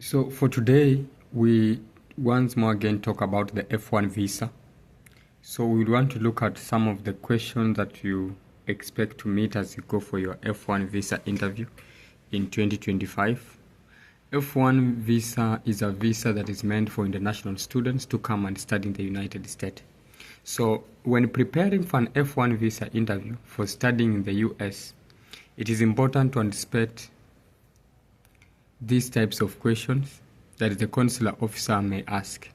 So for today, we once more again talk about the F-1 visa. So we want to look at some of the questions that you expect to meet as you go for your F-1 visa interview in 2025. F-1 visa is a visa that is meant for international students to come and study in the United States. So when preparing for an F-1 visa interview for studying in the US, it is important to anticipate these types of questions that the consular officer may ask.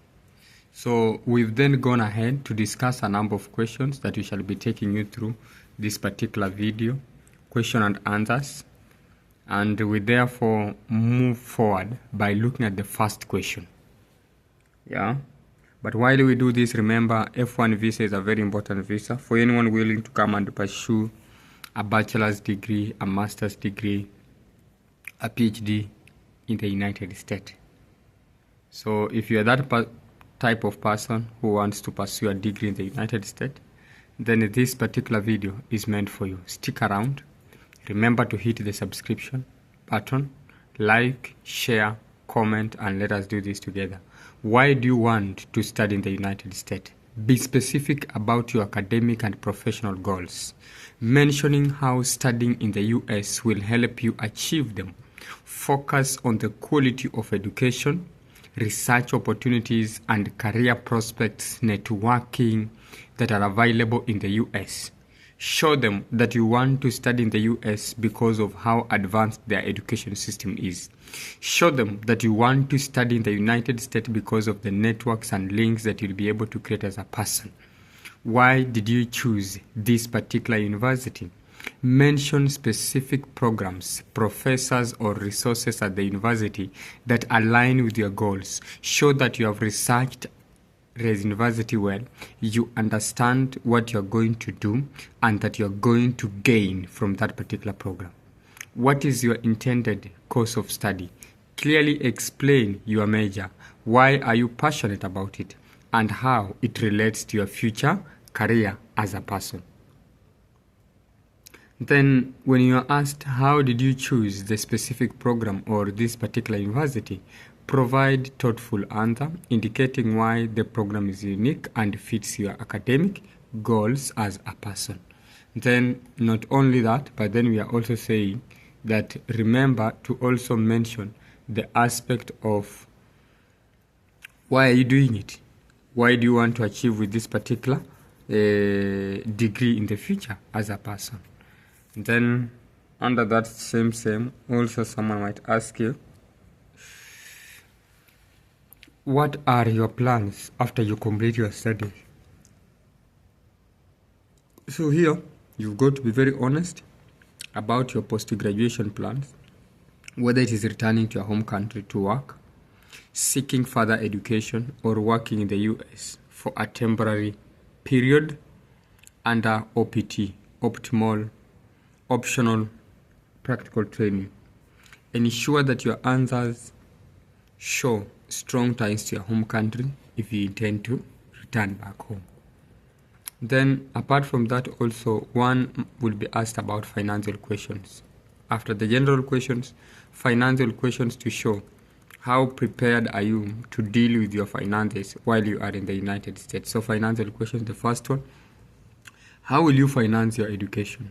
So we've then gone ahead to discuss a number of questions that we shall be taking you through this particular video, question and answers. And we therefore move forward by looking at the first question. Yeah. But while we do this, remember F-1 visa is a very important visa for anyone willing to come and pursue a bachelor's degree, a master's degree, a PhD in the United States. So if you are that type of person who wants to pursue a degree in the United States, then this particular video is meant for you. Stick around. Remember to hit the subscription button, like, share, comment, and let us do this together. Why do you want to study in the United States? Be specific about your academic and professional goals, mentioning how studying in the US will help you achieve them. Focus on the quality of education, research opportunities, and career prospects networking that are available in the US. Show them that you want to study in the US because of how advanced their education system is. Show them that you want to study in the United States because of the networks and links that you'll be able to create as a person. Why did you choose this particular university? Mention specific programs, professors, or resources at the university that align with your goals. Show that you have researched the university well, you understand what you're going to do, and that you're going to gain from that particular program. What is your intended course of study? Clearly explain your major. Why are you passionate about it? And how it relates to your future career as a person. Then, when you are asked how did you choose the specific program or this particular university, provide thoughtful answer indicating why the program is unique and fits your academic goals as a person. Then, not only that, but then we are also saying that remember to also mention the aspect of why are you doing it? Why do you want to achieve with this particular degree in the future as a person? Then, under that same, also someone might ask you, what are your plans after you complete your studies? So here, you've got to be very honest about your post-graduation plans, whether it is returning to your home country to work, seeking further education, or working in the US for a temporary period under OPT, optional practical training. Ensure that your answers show strong ties to your home country if you intend to return back home. Then, apart from that, also one will be asked about financial questions. After the general questions, financial questions to show how prepared are you to deal with your finances while you are in the United States. So financial questions, the first one, how will you finance your education?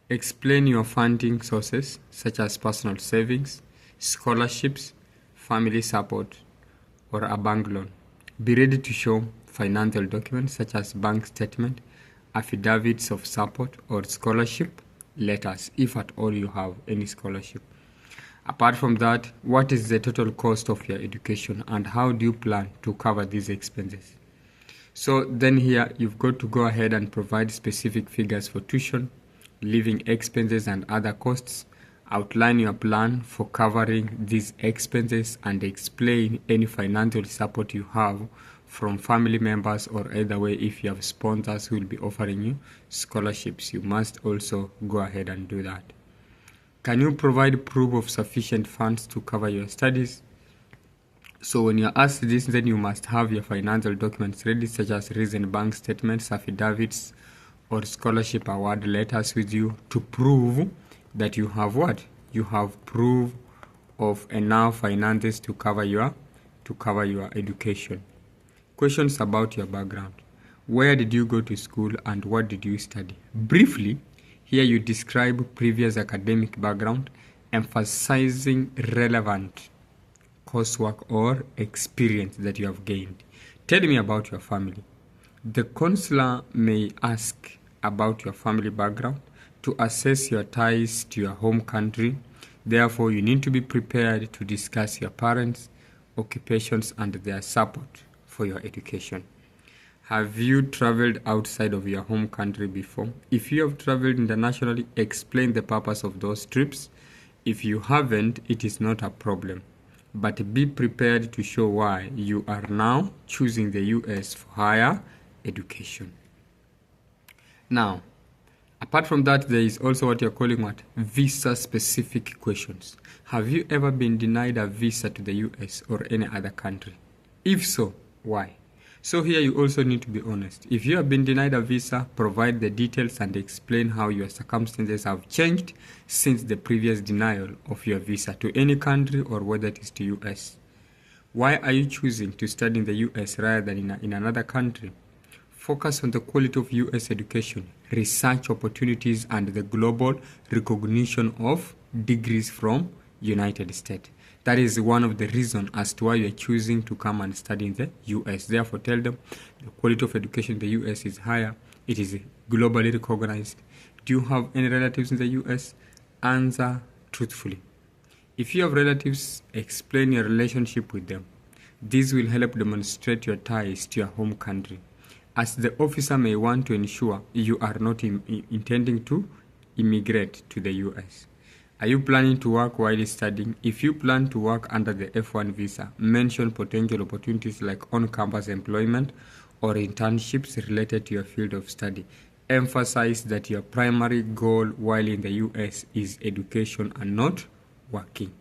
Explain your funding sources such as personal savings, scholarships, family support, or a bank loan. Be ready to show financial documents such as bank statement, affidavits of support, or scholarship letters, if at all you have any scholarship. Apart from that, what is the total cost of your education and how do you plan to cover these expenses? So then here, you've got to go ahead and provide specific figures for tuition, living expenses, and other costs. Outline your plan for covering these expenses and explain any financial support you have from family members, or either way, if you have sponsors who will be offering you scholarships, you must also go ahead and do that. Can you provide proof of sufficient funds to cover your studies? So when you're asked this, then you must have your financial documents ready, such as recent bank statements, affidavits, or scholarship award letters with you to prove that you have what? You have proof of enough finances to cover your education. Questions about your background. Where did you go to school and what did you study? Briefly, here you describe previous academic background, emphasizing relevant coursework or experience that you have gained. Tell me about your family. The counselor may ask about your family background to assess your ties to your home country. Therefore, you need to be prepared to discuss your parents' occupations and their support for your education. Have you traveled outside of your home country before? If you have traveled internationally, explain the purpose of those trips. If you haven't, it is not a problem. But be prepared to show why you are now choosing the US for higher education. Now, apart from that, there is also what you're calling what? Visa-specific questions. Have you ever been denied a visa to the US or any other country? If so, why? So here you also need to be honest. If you have been denied a visa, provide the details and explain how your circumstances have changed since the previous denial of your visa to any country or whether it is to US. Why are you choosing to study in the US rather than in another country? Focus on the quality of US education, research opportunities, and the global recognition of degrees from United States. That is one of the reasons as to why you are choosing to come and study in the US. Therefore, tell them the quality of education in the US is higher. It is globally recognized. Do you have any relatives in the US? Answer truthfully. If you have relatives, explain your relationship with them. This will help demonstrate your ties to your home country, as the officer may want to ensure you are not intending to immigrate to the US. Are you planning to work while studying? If you plan to work under the F-1 visa, mention potential opportunities like on-campus employment or internships related to your field of study. Emphasize that your primary goal while in the US is education and not working.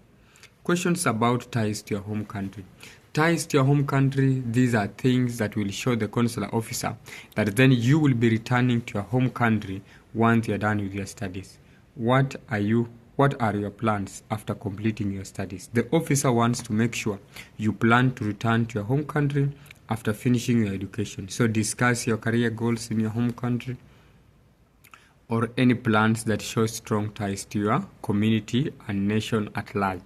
Questions about ties to your home country. Ties to your home country, these are things that will show the consular officer that then you will be returning to your home country once you're done with your studies. What are your plans after completing your studies? The officer wants to make sure you plan to return to your home country after finishing your education. So discuss your career goals in your home country or any plans that show strong ties to your community and nation at large.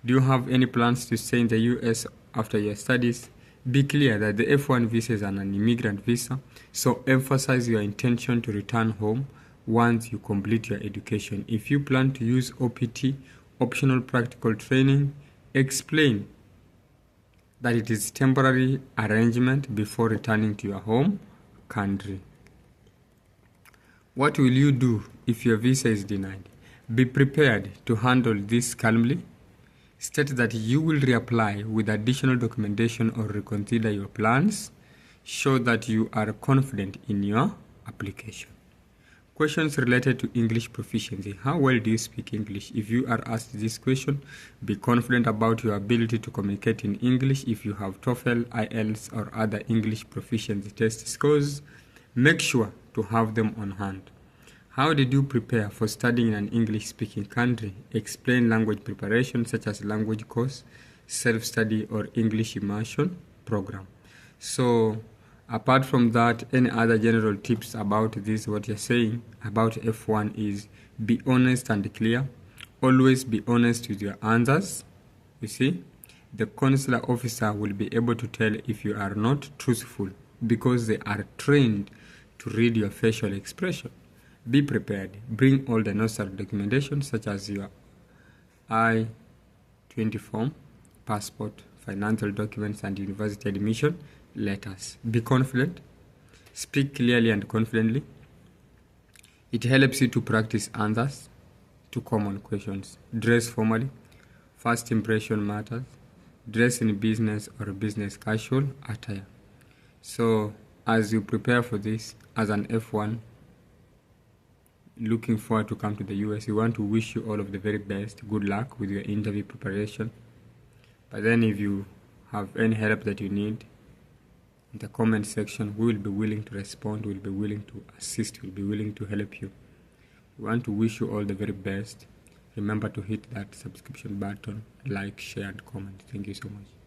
Do you have any plans to stay in the US after your studies? Be clear that the F-1 visa is an immigrant visa, so emphasize your intention to return home once you complete your education. If you plan to use OPT, optional practical training, explain that it is temporary arrangement before returning to your home country. What will you do if your visa is denied? Be prepared to handle this calmly. State that you will reapply with additional documentation or reconsider your plans. Show that you are confident in your application. Questions related to English proficiency. How well do you speak English? If you are asked this question, be confident about your ability to communicate in English. If you have TOEFL, IELTS, or other English proficiency test scores, make sure to have them on hand. How did you prepare for studying in an English-speaking country? Explain language preparation such as language course, self-study, or English immersion program. So, apart from that, any other general tips about this, what you're saying about F1 is be honest and clear. Always be honest with your answers. You see, the consular officer will be able to tell if you are not truthful because they are trained to read your facial expression. Be prepared. Bring all the necessary documentation such as your I-20 form, passport, financial documents, and university admission letters. Be confident. Speak clearly and confidently. It helps you to practice answers to common questions. Dress formally. First impression matters. Dress in business or business casual attire. So, as you prepare for this, as an F1, looking forward to come to the US, we want to wish you all of the very best. Good luck with your interview preparation. But then if you have any help that you need, in the comment section, we will be willing to respond, we will be willing to assist, we will be willing to help you. We want to wish you all the very best. Remember to hit that subscription button, like, share and comment. Thank you so much.